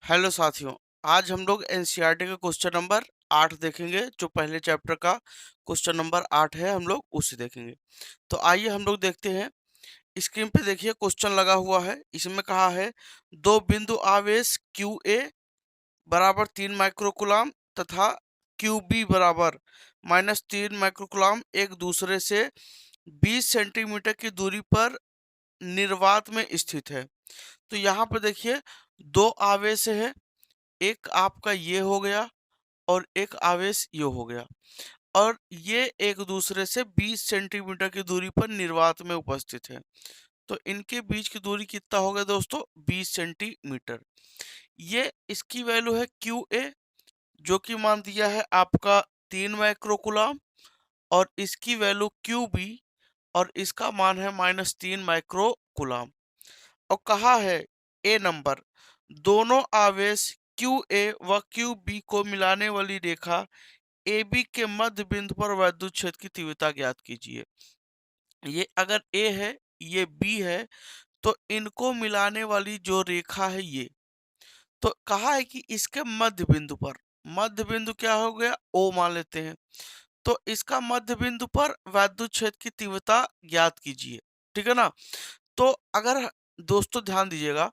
Hello साथियों। आज हम लोग एनसीईआरटी का क्वेश्चन नंबर 8 देखेंगे। जो पहले चैप्टर का क्वेश्चन नंबर 8 है हम लोग उसे देखेंगे। तो आइए हम लोग देखते हैं। स्क्रीन पे देखिए क्वेश्चन लगा हुआ है। इसमें कहा है दो बिंदु आवेश क्यू ए बराबर 3 माइक्रोकुलाम तथा क्यू बी बराबर -3 माइक्रोकुलाम एक दूसरे से 20 सेंटीमीटर की दूरी पर निर्वात में स्थित है। तो यहाँ पर देखिए दो आवेश है। एक आपका ये हो गया और एक आवेश ये हो गया, और ये एक दूसरे से 20 सेंटीमीटर की दूरी पर निर्वात में उपस्थित है। तो इनके बीच की दूरी कितना हो गया दोस्तों? 20 सेंटीमीटर। ये इसकी वैल्यू है क्यू ए, जो कि मान दिया है आपका 3 माइक्रोकुलाम, और इसकी वैल्यू क्यू बी, और इसका मान है -3 माइक्रोकुलाम। और कहा है ए नंबर, दोनों आवेश क्यू ए व क्यू बी को मिलाने वाली रेखा ए बी के मध्य बिंदु पर वैद्युत क्षेत्र की तीव्रता ज्ञात कीजिए। ये अगर ए है, ये बी है, तो इनको मिलाने वाली जो रेखा है ये, तो कहा है कि इसके मध्य बिंदु पर, मध्य बिंदु क्या हो गया? ओ मान लेते हैं। तो इसका मध्य बिंदु पर वैद्युत क्षेत्र की तीव्रता ज्ञात कीजिए। ठीक है ना? तो अगर दोस्तों ध्यान दीजिएगा,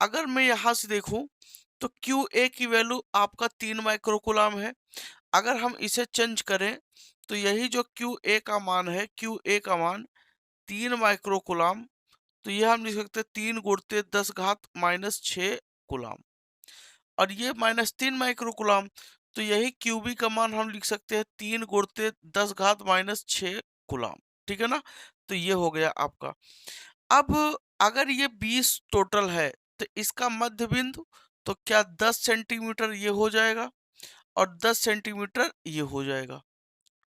अगर मैं यहां से देखूं तो क्यू ए की वैल्यू आपका 3 माइक्रोकुलाम है। अगर हम इसे चेंज करें तो यही जो क्यू ए का मान है, क्यू ए का मान 3 माइक्रोकुलाम, तो ये हम लिख सकते हैं 3 × 10⁻⁻6 कुलाम। और ये -3 माइक्रोकुलाम, तो यही क्यू बी का मान हम लिख सकते हैं 3 × 10⁻⁻6 कुलाम। ठीक है ना? तो ये हो गया आपका। अब अगर ये 20 टोटल है, तो इसका मध्य बिंदु, तो क्या 10 सेंटीमीटर ये हो जाएगा और 10 सेंटीमीटर ये हो जाएगा।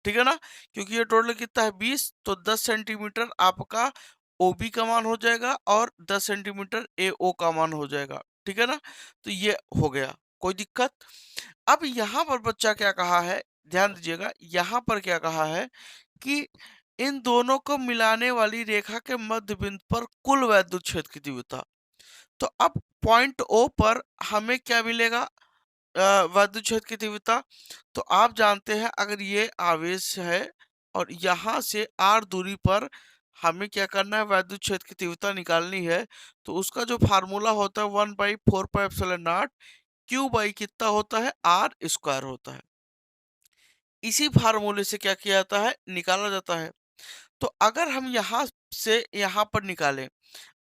ठीक है ना? क्योंकि ये टोटल कितना है 20, तो 10 सेंटीमीटर आपका ओ बी का मान हो जाएगा और 10 सेंटीमीटर ए ओ का मान हो जाएगा। ठीक है ना? तो ये हो गया, कोई दिक्कत? अब यहाँ पर बच्चा क्या कहा है, ध्यान दीजिएगा। यहाँ पर क्या कहा है कि इन दोनों को मिलाने वाली रेखा के मध्य बिंदु पर कुल वैद्युत क्षेत्र की तीव्रता। तो अब पॉइंट ओ पर हमें क्या मिलेगा? वैद्युत क्षेत्र की तीव्रता। तो आप जानते हैं अगर ये आवेश है और यहाँ से आर दूरी पर हमें क्या करना है? वैद्युत क्षेत्र की तीव्रता निकालनी है। तो उसका जो फार्मूला होता है 1/4πε0 क्यू बाई कितना होता है? आर स्क्वायर होता है। इसी फार्मूले से क्या किया जाता है? निकाला जाता है। तो अगर हम यहाँ से यहाँ पर निकालें,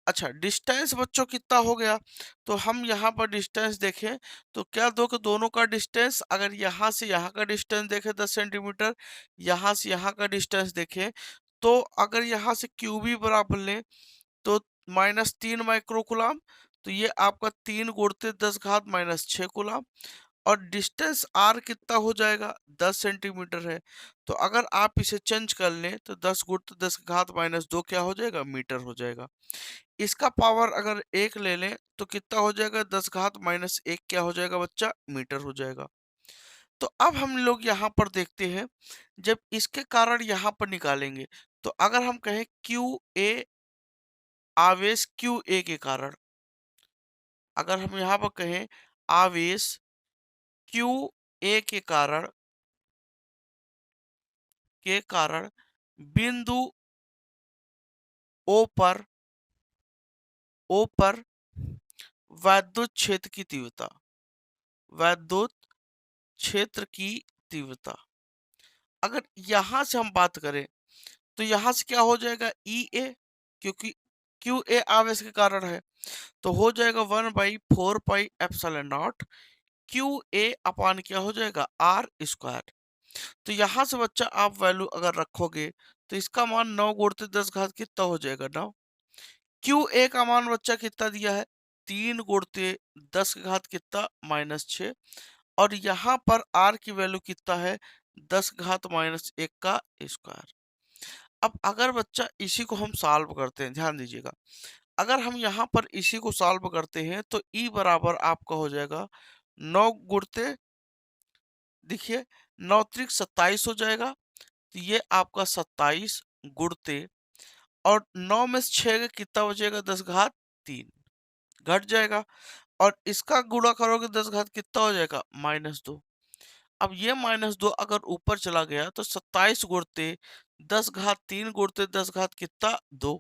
अच्छा डिस्टेंस बच्चों कितना हो गया? तो हम यहाँ पर डिस्टेंस देखें तो क्या दो के दोनों का डिस्टेंस, अगर यहाँ से यहाँ का डिस्टेंस देखें 10 सेंटीमीटर, यहाँ से यहाँ का डिस्टेंस देखें, तो अगर यहाँ से क्यू बी बराबर लें तो -3 माइक्रोकुलाम, तो ये आपका 3 × 10⁻⁻6 कुलाम। और डिस्टेंस आर कितना हो जाएगा? 10 सेंटीमीटर है। तो अगर आप इसे चेंज कर लें तो 10 × 10⁻2 क्या हो जाएगा? मीटर हो जाएगा। इसका पावर अगर 1 ले लें तो कितना हो जाएगा? 10⁻1 क्या हो जाएगा बच्चा? मीटर हो जाएगा। तो अब हम लोग यहाँ पर देखते हैं, जब इसके कारण यहाँ पर निकालेंगे, तो अगर हम कहें क्यू ए, आवेश क्यू ए के कारण, अगर हम यहाँ पर कहें आवेश क्यू ए के कारण बिंदु ओ पर, ओ पर वैद्युत क्षेत्र की तीव्रता, वैद्युत क्षेत्र की तीव्रता, अगर यहां से हम बात करें तो यहां से क्या हो जाएगा? ई ए, क्योंकि क्यू ए आवेश के कारण है, तो हो जाएगा 1/4πε0 क्यू ए अपान क्या हो जाएगा? R square. तो यहाँ से बच्चा आप वैल्यू अगर रखोगे तो इसका मान 9 × 10 कितना हो जाएगा? 9। क्यू ए का मान बच्चा कितना दिया है? 3 × 10 कितना? -6। और यहाँ पर आर की वैल्यू कितना है? 10⁻1 का स्क्वायर। अब अगर बच्चा इसी को हम सॉल्व करते हैं, ध्यान दीजिएगा, अगर हम यहाँ पर इसी को सॉल्व करते हैं तो ई बराबर आपका हो जाएगा 9 गुणते, देखिए 9 त्रिक 27 हो जाएगा। तो ये आपका 27 गुणते, और 9 में से 6 का कितना बचेगा? 10⁻3 घट जाएगा। और इसका गुणा करोगे 10 घात कितना हो जाएगा -2। अब ये -2 अगर ऊपर चला गया तो 27 गुणते 10 घात 3 गुणते 10 घात कितना 2।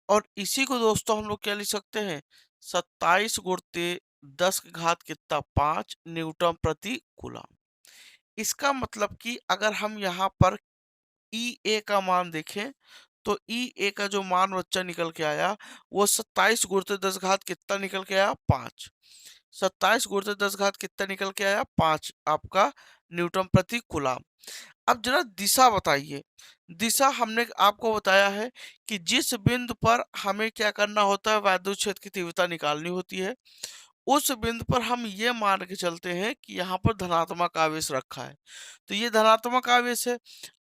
और इसी को दोस्तों हम लोग क्या लिख सकते हैं, 27 गुणते 10 घात कितना 5 न्यूटन प्रति कूलम। इसका मतलब कि अगर हम यहाँ पर ई ए का मान देखें तो ई ए का जो मान बच्चा निकल के आया वो 27 गुणते 10 घात कितना निकल के आया 5। 27 गुणते 10 घात कितना निकल के आया 5 आपका न्यूटन प्रति कूलम। अब जरा दिशा बताइए। दिशा हमने आपको बताया है कि जिस बिंदु पर हमें क्या करना होता है, वैद्युत क्षेत्र की तीव्रता निकालनी होती है, उस बिंदु पर हम ये मान के चलते हैं कि यहाँ पर धनात्मक आवेश रखा है, तो ये धनात्मक आवेश है।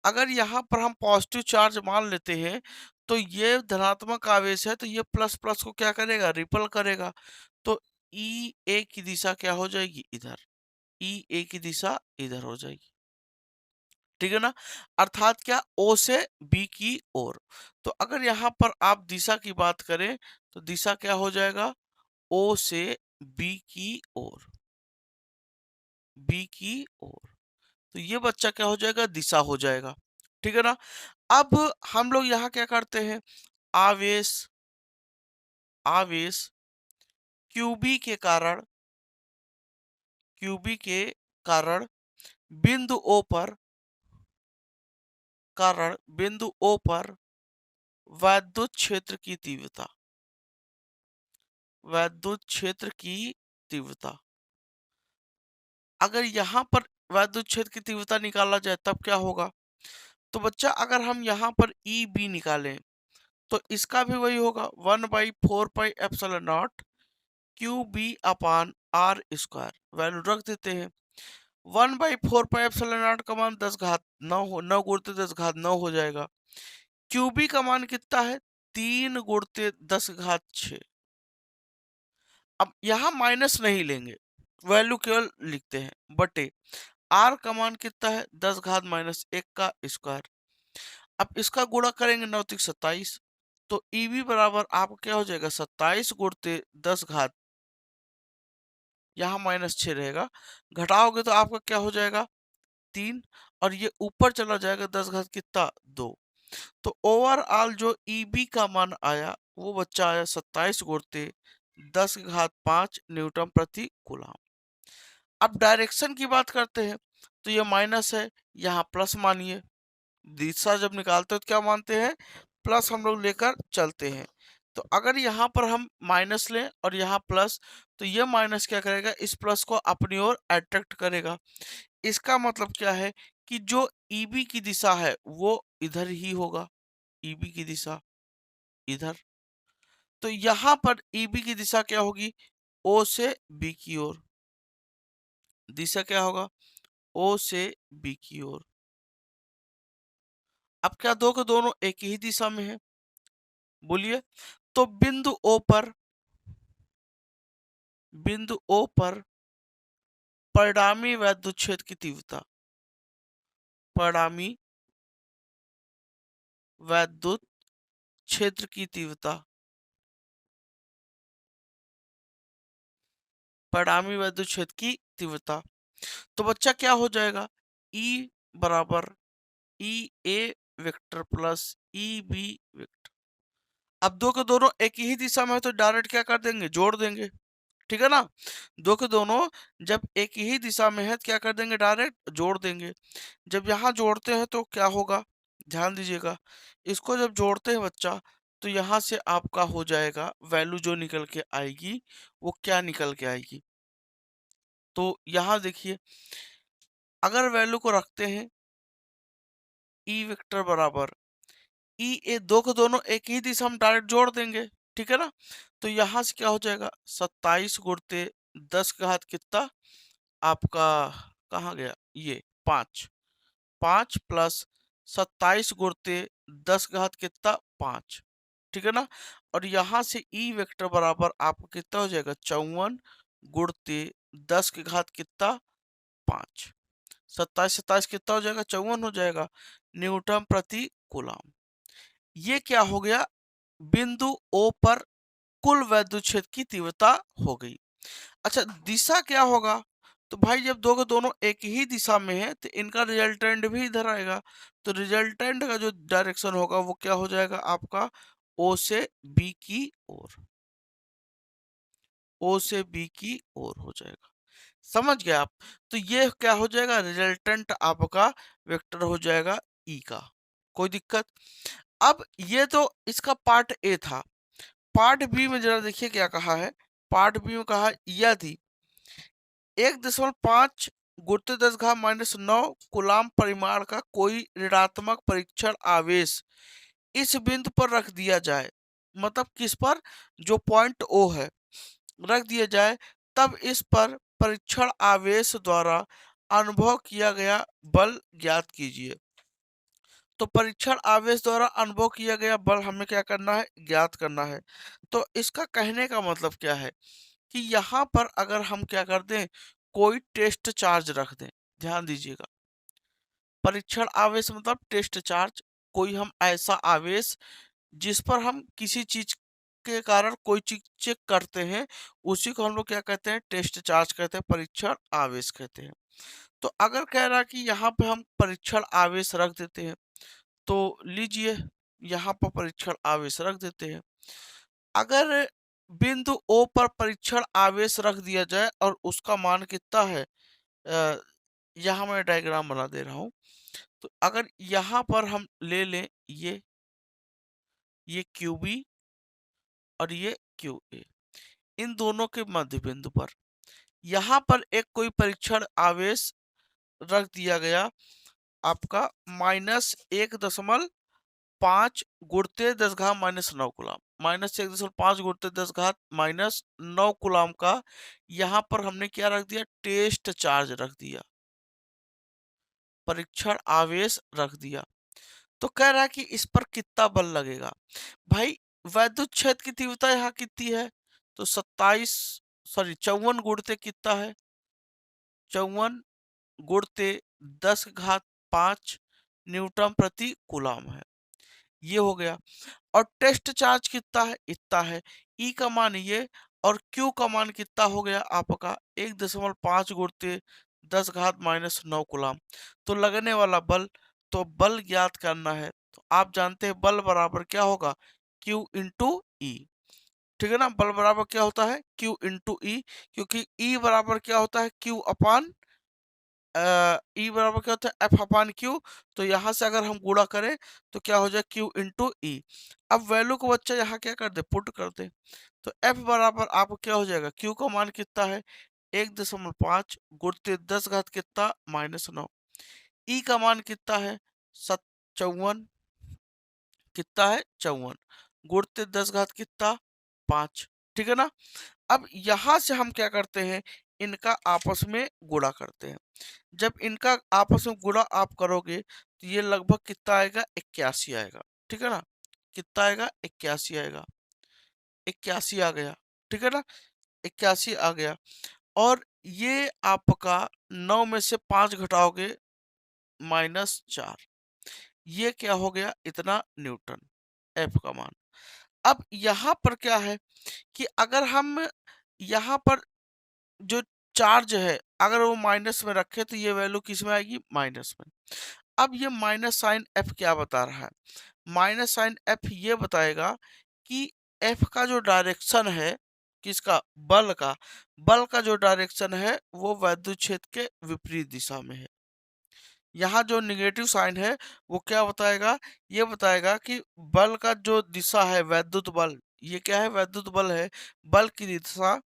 अगर यहाँ पर हम पॉजिटिव चार्ज मान लेते हैं तो ये धनात्मक आवेश है, तो ये प्लस प्लस को क्या करेगा, रिपल करेगा। तो ई ए की दिशा क्या हो जाएगी, इधर। ई ए की दिशा इधर हो जाएगी, ठीक है ना। अर्थात क्या, ओ से बी की ओर। तो अगर यहाँ पर आप दिशा की बात करें तो दिशा क्या हो जाएगा, ओ से बी की ओर, बी की ओर। तो ये बच्चा क्या हो जाएगा, दिशा हो जाएगा, ठीक है ना। अब हम लोग यहाँ क्या करते हैं, आवेश, आवेश क्यूबी के कारण, क्यूबी के कारण बिंदु ओ पर, कारण बिंदु ओ पर वैद्युत क्षेत्र की तीव्रता, वैद्युत क्षेत्र की तीव्रता। अगर यहाँ पर वैद्युत क्षेत्र की तीव्रता निकाला जाए तब क्या होगा, तो बच्चा अगर हम यहाँ पर ई बी निकालें तो इसका भी वही होगा, 1/4 pi epsilon nought Q B upon R square. Value रख देते हैं। 1/4 पाई एप्सिलॉन नॉट का मान 10 घात 9 हो, 9 गुणते 10 घात 9 हो जाएगा। क्यू बी का मान कितना है, 3 गुणते 10 घात 6। अब यहाँ माइनस नहीं लेंगे, वैल्यू केवल लिखते हैं, बटे आर का मान कितना है, 10 घात -1 का स्क्वायर। अब इसका गुणा करेंगे 9 तिक 27, तो ईबी बराबर आपको क्या हो जाएगा, 27 गुणते 10 घात, यहाँ -6 रहेगा, घटाओगे तो आपका क्या हो जाएगा 3, और ये ऊपर चला जाएगा 10 घात कितना 2। तो ओवरऑल जो ईबी का मान आया वो बच्चा आया 27 गुणते 10 घात 5 न्यूटन प्रति कूलम। अब डायरेक्शन की बात करते हैं तो ये माइनस है, यहाँ प्लस मानिए। दिशा जब निकालते हो तो क्या मानते हैं, प्लस हम लोग लेकर चलते हैं। तो अगर यहाँ पर हम माइनस लें और यहाँ प्लस, तो ये माइनस क्या करेगा, इस प्लस को अपनी ओर अट्रैक्ट करेगा। इसका मतलब क्या है कि जो ईबी की दिशा है वो इधर ही होगा, ईबी की दिशा इधर। तो यहाँ पर ईबी की दिशा क्या होगी, ओ से बी की ओर। दिशा क्या होगा, ओ से बी की ओर। अब क्या दो के दोनों एक ही दिशा में है, बोलिए। तो बिंदु ओ पर, बिंदु ओ पर परिणामी वैद्युत क्षेत्र की तीव्रता, परिणामी वैद्युत क्षेत्र की तीव्रता, परिणामी वैद्युत क्षेत्र की तीव्रता। तो बच्चा क्या हो जाएगा, E बराबर E A vector plus E B vector. अब दो के दोनों एक ही दिशा में है तो डायरेक्ट क्या कर देंगे, जोड़ देंगे, ठीक है ना। दो के दोनों जब एक ही दिशा में है तो क्या कर देंगे, डायरेक्ट जोड़ देंगे। जब यहाँ जोड़ते हैं तो क्या होगा, ध्यान दीजिएगा। इसको जब जोड़ते हैं बच्चा तो यहाँ से आपका हो जाएगा, वैल्यू जो निकल के आएगी वो क्या निकल के आएगी, तो यहाँ देखिए अगर वैल्यू को रखते हैं ई वेक्टर बराबर ई ए, दो के दोनों एक ही दिशा हम डायरेक्ट जोड़ देंगे, ठीक है ना। तो यहाँ से क्या हो जाएगा, 27 गुणते 10 का घात कितना आपका, कहाँ गया ये 5, 5 प्लस 27 गुणते 10 का घात कितना 5, ठीक है ना। और यहाँ से ई वेक्टर बराबर आपको कितना हो जाएगा, 54 गुणते 10 के घात कितना 5। 27 27 कितना हो जाएगा, 54 हो जाएगा न्यूटन प्रति कूलम। ये क्या हो गया, बिंदु ओ पर कुल वैद्युत क्षेत्र की तीव्रता हो गई। अच्छा, दिशा क्या होगा? तो भाई जब दो के दोनों एक ही दिशा में है तो इनका रिजल्टेंट भी इधर आएगा। तो रिजल्टेंट का जो डायरेक्शन होगा वो क्या हो जाएगा आपका? ओ से बी की ओर। ओ से बी की ओर हो जाएगा। समझ गए आप? तो ये क्या हो जाएगा? रिजल्टेंट आपका वेक्टर हो जाएगा ई का। कोई दिक्कत? अब ये तो इसका पार्ट ए था। पार्ट बी में जरा देखिए क्या कहा है। पार्ट बी में कहा यदि 1.5 गुरुत्व 10 घात -9 कूलाम परिमाण का कोई ऋणात्मक परीक्षण आवेश इस बिंदु पर रख दिया जाए, मतलब किस पर? जो पॉइंट ओ है, रख दिया जाए, तब इस पर परीक्षण आवेश द्वारा अनुभव किया गया बल ज्ञात कीजिए। तो परीक्षण आवेश द्वारा अनुभव किया गया बल हमें क्या करना है? ज्ञात करना है। तो इसका कहने का मतलब क्या है कि यहाँ पर अगर हम क्या कर दें, कोई टेस्ट चार्ज रख दें। ध्यान दीजिएगा, परीक्षण आवेश मतलब टेस्ट चार्ज। कोई हम ऐसा आवेश जिस पर हम किसी चीज के कारण कोई चीज चेक करते हैं, उसी को हम लोग क्या कहते हैं? टेस्ट चार्ज कहते हैं, परीक्षण आवेश कहते हैं। तो अगर कह रहा है कि यहाँ पे हम परीक्षण आवेश रख देते हैं, तो लीजिए यहाँ पर परीक्षण आवेश रख देते हैं। अगर बिंदु ओ पर परीक्षण आवेश रख दिया जाए और उसका मान कितना है, अ, यहाँ मैं डायग्राम बना दे रहा हूँ। तो अगर यहाँ पर हम ले लें ये क्यू बी और ये क्यू ए, इन दोनों के मध्य बिंदु पर यहाँ पर एक कोई परीक्षण आवेश रख दिया गया आपका -1.5 गुणित 10 घात -9 कूलाम। -1.5 गुणित 10 घात -9 कूलाम का यहाँ पर हमने क्या रख दिया? टेस्ट चार्ज रख दिया, परीक्षण आवेश रख दिया। तो कह रहा है कि इस पर कितना बल लगेगा। भाई वैद्युत क्षेत्र की तीव्रता यहाँ कितनी है? तो 54 गुणित कितना है? 54 गुणित 10 घात 5 न्यूटन प्रति कूलाम है। ये हो गया। और टेस्ट चार्ज कितना है? इतना है। ई का मान ये, और क्यू का मान कितना हो गया आपका? 1.5 गुणित 10 घात -9 कूलाम। तो लगने वाला बल, तो बल ज्ञात करना है। तो आप जानते हैं बल बराबर क्या होगा? क्यू इंटू ई। ठीक है ना? बल बराबर क्या होता है? क्यू इंटू ई। क्योंकि ई बराबर क्या होता है? क्यू अपान ई बराबर क्या होता है? एफ अपान क्यू। तो यहाँ से अगर हम गुणा करें तो क्या हो जाए? क्यू इंटू ई। अब वैल्यू को बच्चा यहाँ क्या कर दे? पुट कर दे। तो एफ बराबर आपको क्या हो जाएगा? क्यू का मान कितना है? 1.5 गुणित 10 घात कितना? -9। ई का मान कितना है? 54। कितना है? 54 गुणित 10 घात कितना? 5। ठीक है ना? अब यहाँ से हम क्या करते हैं? इनका आपस में गुणा करते हैं। जब इनका आपस में गुणा आप करोगे तो ये लगभग कितना आएगा? 81 आएगा। ठीक है ना? कितना आएगा? 81 आएगा। 81 आ गया। ठीक है ना? 81 आ गया। और ये आपका 9 में से 5 घटाओगे -4। ये क्या हो गया? इतना न्यूटन एफ का मान। अब यहाँ पर क्या है कि अगर हम यहाँ पर जो चार्ज है अगर वो माइनस में रखे तो ये वैल्यू किस में आएगी? माइनस में। अब ये माइनस साइन एफ क्या बता रहा है? माइनस साइन एफ ये बताएगा कि एफ का जो डायरेक्शन है, किसका? बल का जो डायरेक्शन है वो वैद्युत क्षेत्र के विपरीत दिशा में है। यहाँ जो निगेटिव साइन है वो क्या बताएगा? ये बताएगा कि बल का जो दिशा है, वैद्युत बल, ये क्या है? वैद्युत बल है। बल की दिशा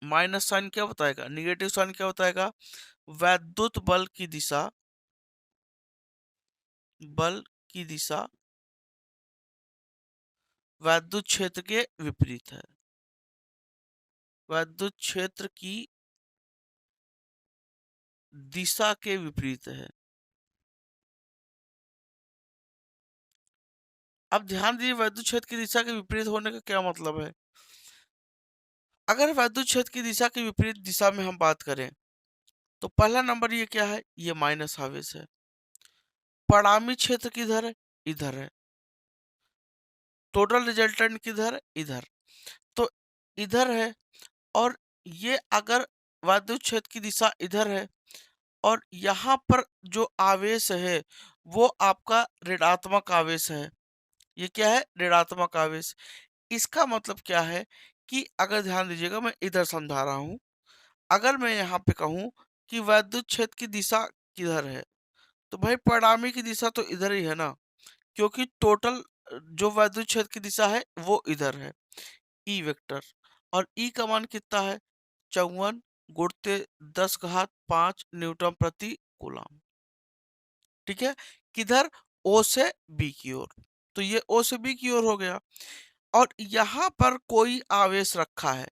माइनस साइन क्या बताएगा? निगेटिव साइन क्या बताएगा? वैद्युत बल की दिशा वैद्युत क्षेत्र के विपरीत है। वैद्युत क्षेत्र की दिशा के विपरीत है। अब ध्यान दीजिए, वैद्युत क्षेत्र की दिशा के विपरीत होने का क्या मतलब है? अगर वैद्युत क्षेत्र की दिशा के विपरीत दिशा में हम बात करें तो पहला नंबर ये क्या है? ये माइनस आवेश है। परिणामी क्षेत्र किधर है? इधर है। टोटल रिजल्टेंट किधर है? इधर। तो इधर है। और ये अगर विद्युत क्षेत्र की दिशा इधर है और यहाँ पर जो आवेश है वो आपका ऋणात्मक आवेश है। ये क्या है? ऋणात्मक आवेश। इसका मतलब क्या है कि अगर ध्यान दीजिएगा, मैं इधर समझा रहा हूँ। अगर मैं यहाँ पे कहूँ कि विद्युत क्षेत्र की दिशा किधर है, तो भाई परिणामी की दिशा तो इधर ही है ना, क्योंकि टोटल जो विद्युत क्षेत्र की दिशा है वो इधर है, ई वेक्टर। और ई का मान कितना है? 54 गुणित 10 घात 5 न्यूटन प्रति कूलम। ठीक है, किधर? ओ से बी की ओर। तो ये ओ से बी की ओर हो गया। और यहाँ पर कोई आवेश रखा है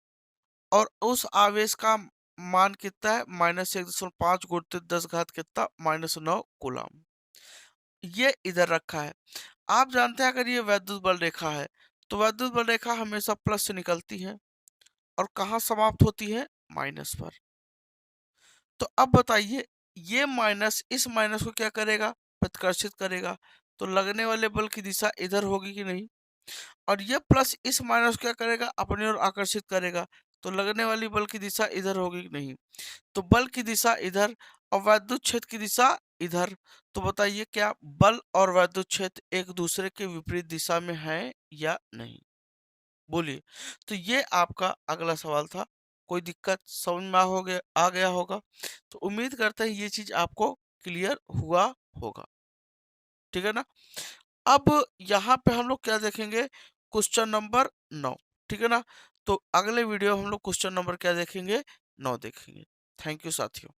और उस आवेश का मान कितना है? -1.5 गुणित 10 घात कितना? -9 कूलम। ये इधर रखा है। आप जानते हैं अगर ये वैद्युत बल रेखा है तो वैद्युत बल रेखा हमेशा प्लस से निकलती है और कहाँ समाप्त होती है? माइनस पर। तो अब बताइए, ये माइनस इस माइनस को क्या करेगा? प्रतिकर्षित करेगा। तो लगने वाले बल की दिशा इधर होगी कि नहीं? और ये प्लस इस माइनस को क्या करेगा? अपनी ओर आकर्षित करेगा। तो लगने वाली बल की दिशा इधर होगी कि नहीं? तो बल की दिशा इधर और वैद्युत क्षेत्र की दिशा इधर। तो बताइए, क्या बल और वैद्युत क्षेत्र एक दूसरे के विपरीत दिशा में है या नहीं? बोलिए। तो ये आपका अगला सवाल था। कोई दिक्कत समझ में आ गया होगा। तो उम्मीद करते हैं ये चीज आपको क्लियर हुआ होगा। ठीक है ना? अब यहाँ पे हम लोग क्या देखेंगे? Question number 9। ठीक है ना? तो अगले वीडियो हम लोग क्वेश्चन नंबर क्या देखेंगे? 9 देखेंगे। थैंक यू साथियों।